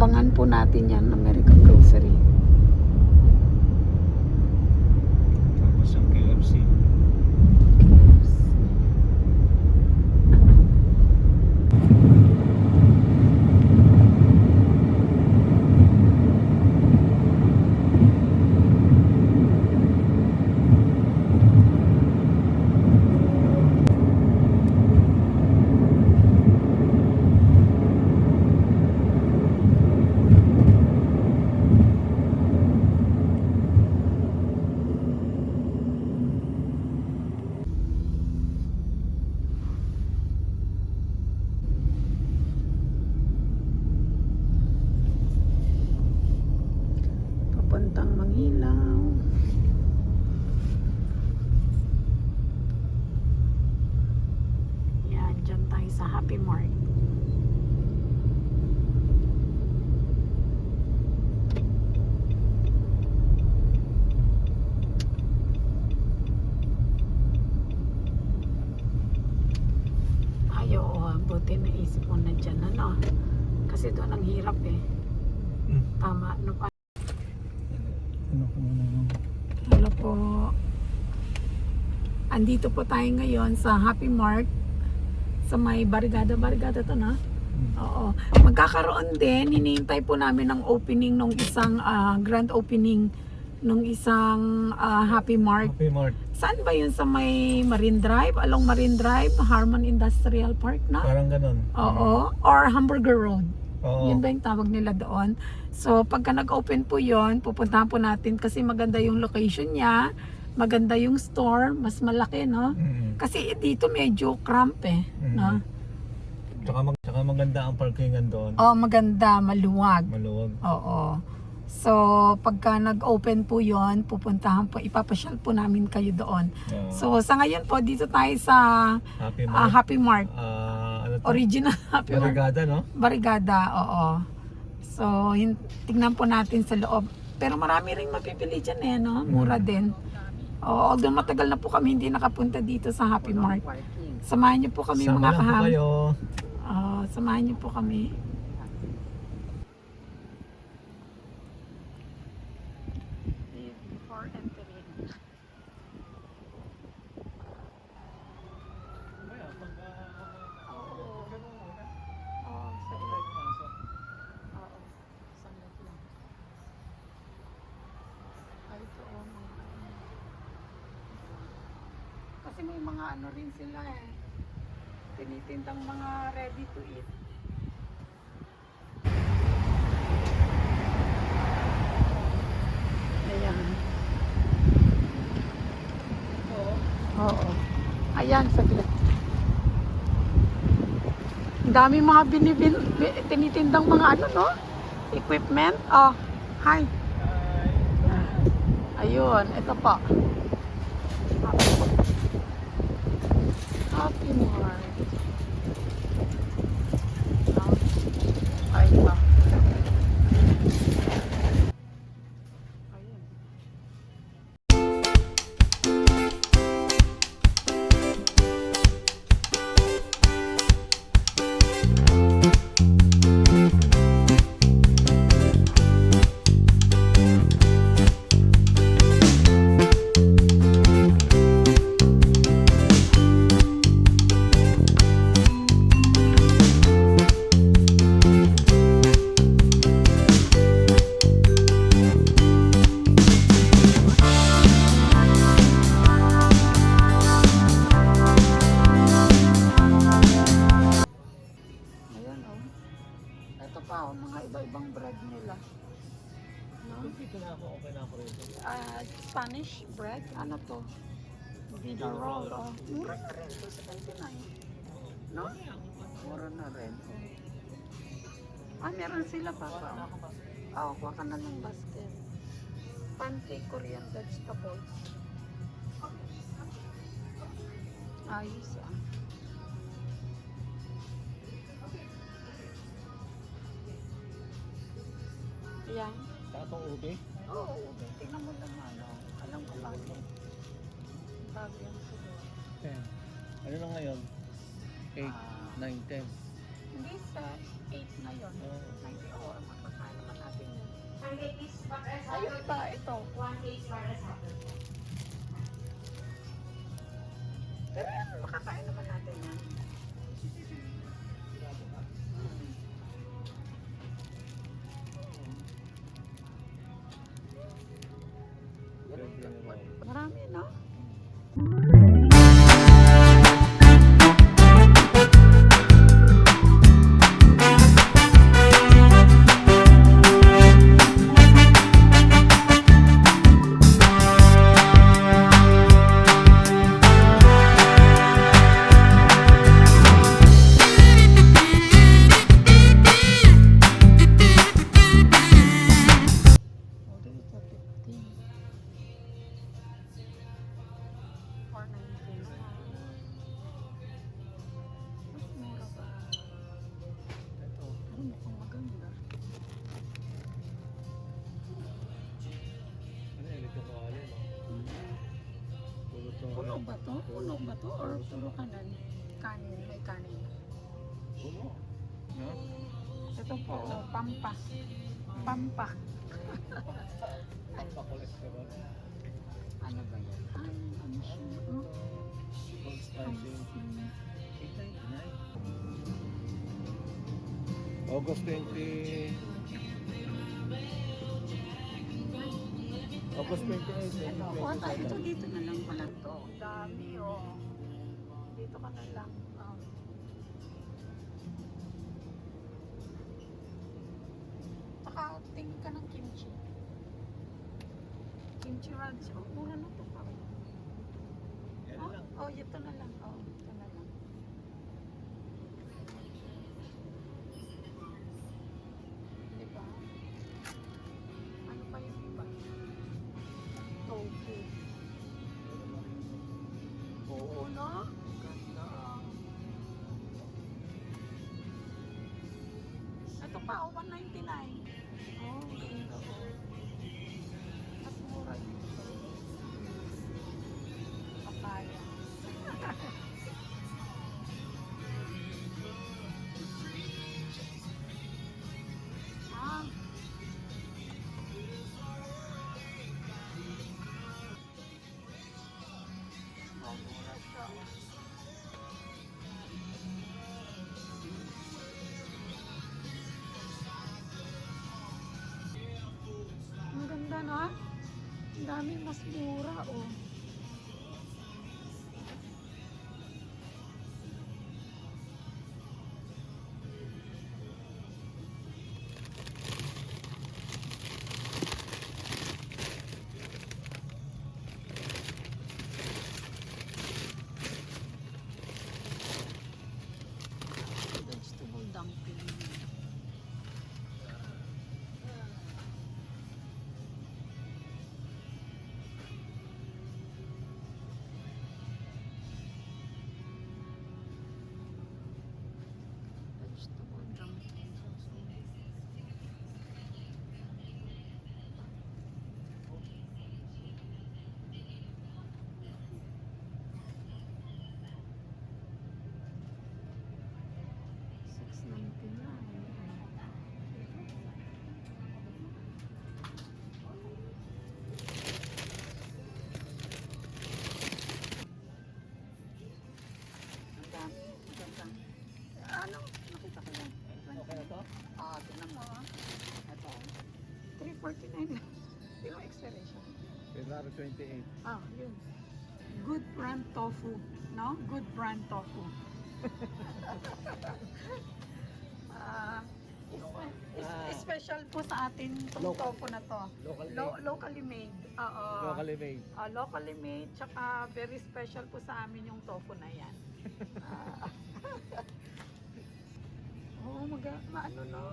Abangan po natin yan, American Grocery. Tapos ang KFC. Papuntang Mangilaw. Yan, dyan tayo sa Happy Mart. Ay, oo, buti naisip mo na dyan, ano? Kasi doon ang hirap eh. Tama, ano pa? Ano ko muna yung... Hello po. Andito po tayo ngayon sa Happy Mart sa may Barigada to, no? Oo. Magkakaroon din, hinihintay po namin ang opening ng isang grand opening ng isang Happy Mart. Happy Mart. Saan ba yun? Sa may Marine Drive? Along Marine Drive, Harmon Industrial Park, no? Parang ganun. Oo. Or Hamburger Road. Oo. Yun ba yung tawag nila doon? So, pagka nag-open po yon, pupuntahan po natin kasi maganda yung location niya, maganda yung store, mas malaki, no? Kasi dito medyo cramp eh, no? Tsaka maganda ang parkingan doon. Oh, maganda, maluwag. Maluwag. Oo. So, pagka nag-open po yon, pupuntahan po, ipapasyal po namin kayo doon. Oo. So, sa ngayon po, dito tayo sa Happy Mart. Happy Mart. Ano to? Original Happy Mart. Barigada, no? Barigada, oo. So, tingnan po natin sa loob. Pero marami ring mapipili dyan eh, no? Mura din. Although matagal na po kami hindi nakapunta dito sa Happy Mart. Samahan niyo po kami Sama mga lang po kaham. kayo. Samahan niyo po kami. Before entering. Saglit. Oo, saglit lang. Ay, ito, kasi may mga ano rin sila eh. Tinitindang mga ready to eat. Ayan. Oo. Ayan, saglit. Ang dami mga tinitindang mga ano, no? Equipment. Oh, hi. Ayun, ito pa. Happy Mart. Ay, pa. Ayun. Ayan, oh. Ito pa, oh, mga iba-ibang bread nila. No? Dito na ako, okay na ako rito. Spanish bread, ano to? Vida roll, oh. Mura na rin to, 79. No? Mura na rin. Meron sila pa pa. Kuha ka na ng basket. Pancake Korean vegetables. Ayos ah. Ayan. Saka itong ube. Oo, tingnan mo lang ano. Alam ko bakit. Bago yan siguro. 10. Ano na ngayon? 8, 9, 10. Hindi sa 8 na yun. 90 or take this back as Ayun ba, ito. one case para sa akin. Pero yan, makakain naman natin yan. Marami, no? Oh, dito, 15. 4.19. Mas mura ba? Ito. Ano mukhang maganda? Ano yung ito ko alin, no? Puro to. Puno ba to? Puno ba to? Or puro kanan? Kanin, may kanin. Puno. No? Ito po, oh, pampa. Pampa. Ang pa-cholesterol. Ano ba yan? Ay, ano siya? Oh, Full I spicing. see. 8.99. August 20. August 28. Ito, kuha tayo ito. Dito na lang pala to. Ang dami, oh. Dito ka na lang. Oh. Saka, tingin ka ng kimchi. Kimchi rods. Oh, mura na to pa. Yan Oh, lang. oh, ito na lang. Oh, ito na lang. Diba? Ano pa yung iba? Tofu. Oo, no? Ganda. Ito pa, oh, 199. Oh, ganda. Mas mura dito. Papaya. Ah. Oh, mura siya. Ang ganda na. Ang dami mas mura, oh. Vegetable dumpling. Vegetable dumpling. Ang dami. Maganda. Ano? Nakita ko yan. Okay na to? Ah, tingnan mo, ah. Ito. 349 lang. Di mo expiration. February 28. Ah, yun. Good brand tofu. No? Good brand tofu. Ah, special po sa atin itong Local. tofu na to. Local made. Locally made. Oo. Locally made. Locally made. Tsaka very special po sa amin yung tofu na yan. Ah. Oo, maano no?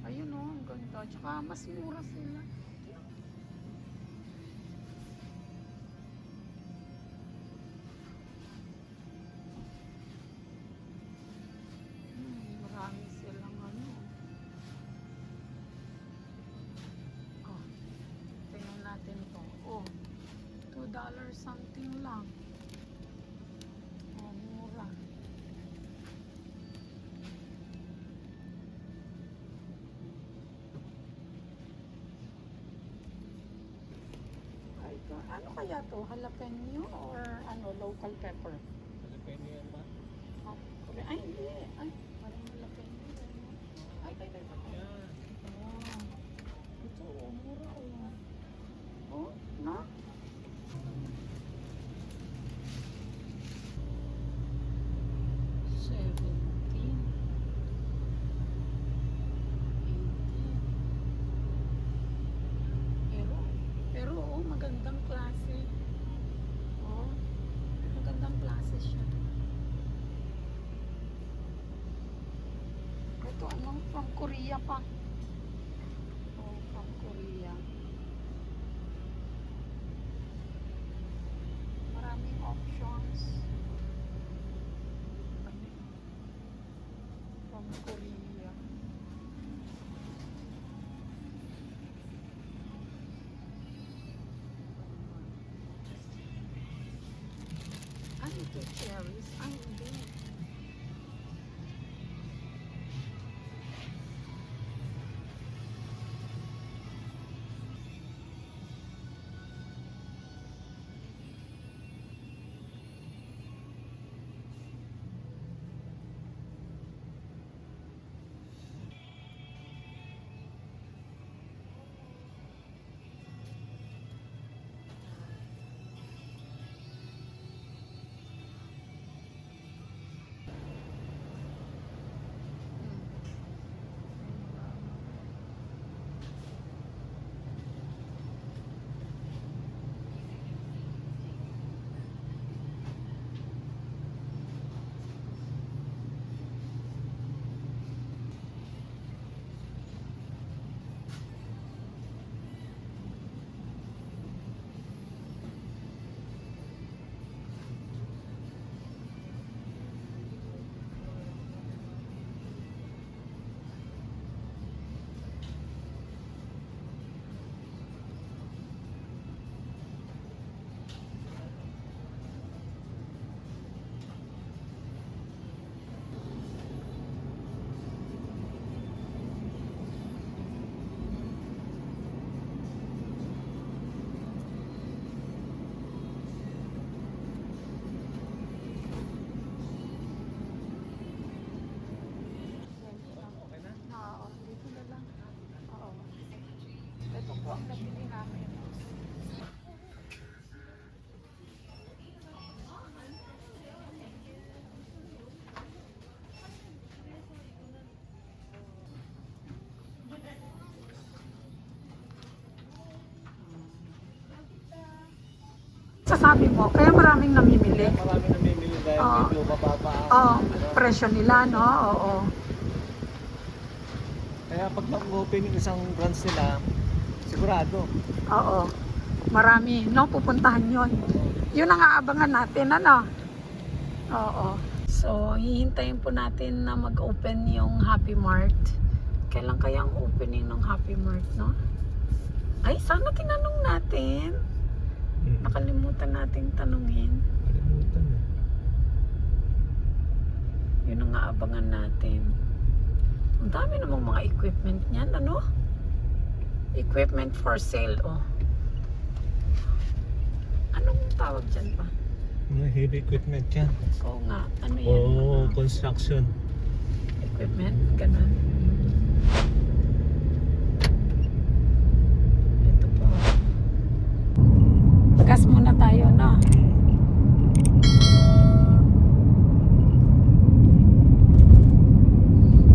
Ayun no, ang ganda. Tsaka mas mura sila. Marami silang ano. Oh, tingnan natin to. Oh, $2 something lang. Oh, mura. Ano kaya to? Jalapeno or ano, local pepper? Jalapeno yan ba? Ay, hindi. Ay, parang jalapeno. Ay, ay. Yan. Ito, mura no? Pero magandang klase. Magandang klase siya. Ito, from Korea pa. From Korea. Maraming options. From Korea. Ano ito? Cherries? Ay, hindi. Okay na? Oo, dito na lang. Oo. Ito po ang nabili namin. Sasabi mo, kaya maraming namimili. Marami namimili dahil Oo. medyo mababa Oo, ang presyo nila, no? Oo. Kaya pag mag-open yung isang branch nila, sigurado. Oo. Marami, no? Pupuntahan yon. Yun ang aabangan natin, ano? Oo. So, hihintayin po natin na mag-open yung Happy Mart. Kailan kaya ang opening ng Happy Mart, no? Ay, sana tinanong natin. Nakalimutan nating tanungin. Kalimutan eh. Yun ang aabangan natin. Ang dami namang mga equipment niyan, ano? Equipment for sale, oh. Anong tawag dyan pa? Mga heavy equipment yan. Oo nga, ano yan? Oo, construction. Equipment, ganun. Ito po. Gas muna tayo, no?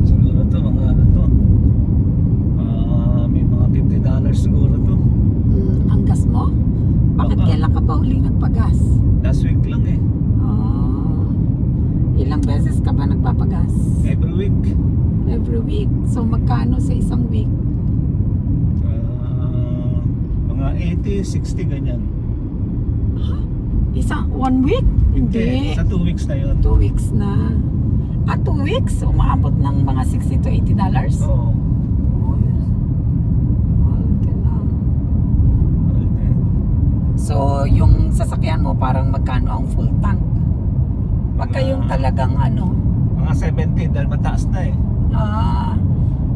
Siguro to, mga ano to. May mga $50 siguro to. Ang gas mo? Bakit Baka. kailan ka pa huli nagpagas? Last week lang eh. Oh. Ilang beses ka ba nagpapagas? Every week. Every week. So magkano sa isang week? Mga 80, 60 ganyan. One week? Hindi. Sa 2 weeks na yun. 2 weeks na. 2 weeks? Umaabot ng mga $60 to $80? Oo. So, yung sasakyan mo parang magkano ang full tank? Pagka yung talagang ano, Mga 70 dahil mataas na eh.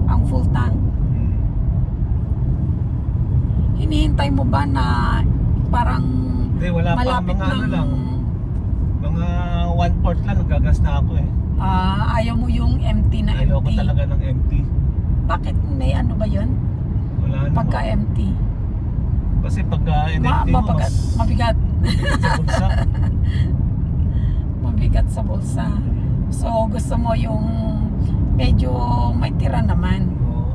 ang full tank. Hinihintay mo ba na parang Hindi, wala pa malapit mga ano ng... lang. Mga 1/4 lang, nagagas na ako eh. Ayaw mo yung empty na Ayoko empty. talaga ng empty. Bakit? May ano ba yun? Wala naman. Pagka empty. Kasi pagka in-empty mo, mas Mabigat. mabigat sa bulsa. Mabigat sa bulsa. So gusto mo yung medyo may tira naman. Oo.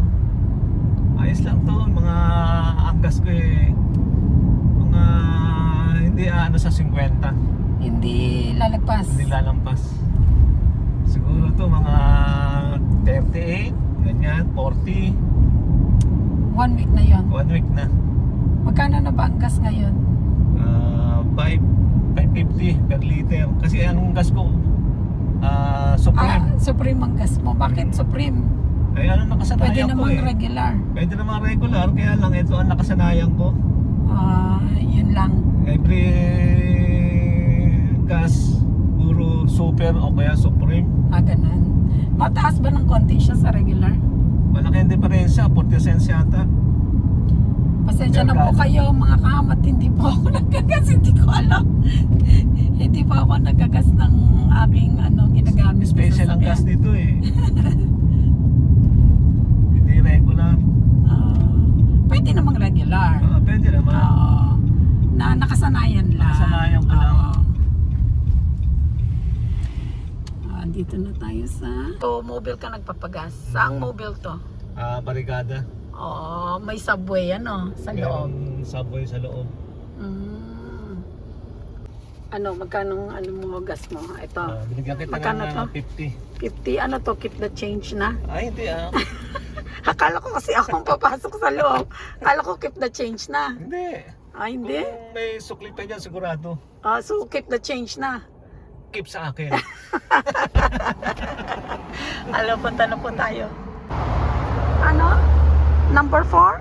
Ayos lang to, mga anggas ko eh. Mga hindi ano sa 50. Hindi lalagpas. Hindi lalampas. Siguro to mga 38, ganyan, 40. 1 week na yon. 1 week na. Magkano na ba ang gas ngayon? 550 per liter. Kasi anong gas ko? Supreme. Supreme ang gas mo. Bakit Supreme? Ay ano nakasanayan Pwede ko namang eh. regular. Pwede namang regular, kaya lang ito ang nakasanayan ko. Yun lang. Every gas, puro super o kaya supreme. Ganun. Mataas ba ng konti siya sa regular? Malaki ang diferensya, 40 cents yata. Pasensya na po kayo mga kahamat, hindi po ako nagagas, hindi ko alam. Hindi po ako nagagas ng aking ginagamit. na Special ang sasakyan. gas dito eh. Hindi regular. Pwede namang regular. Pwede naman. Na nakasanayan lang. Nakasanayan ko lang. Dito na tayo sa... mobile ka nagpapagas. Saang mobile to? Barigada. May subway sa loob. Merong subway sa loob. Magkano mo gas mo? Ito. Binigyan kita Magkano ng to? 50. 50, to? Keep the change na? Ay, hindi Akala ko kasi akong papasok sa loob. Akala ko keep the change na. Hindi. Hindi? Kung may sukli pa dyan, sigurado. So keep the change na. Keep sa akin. Punta na po tayo. Number 4?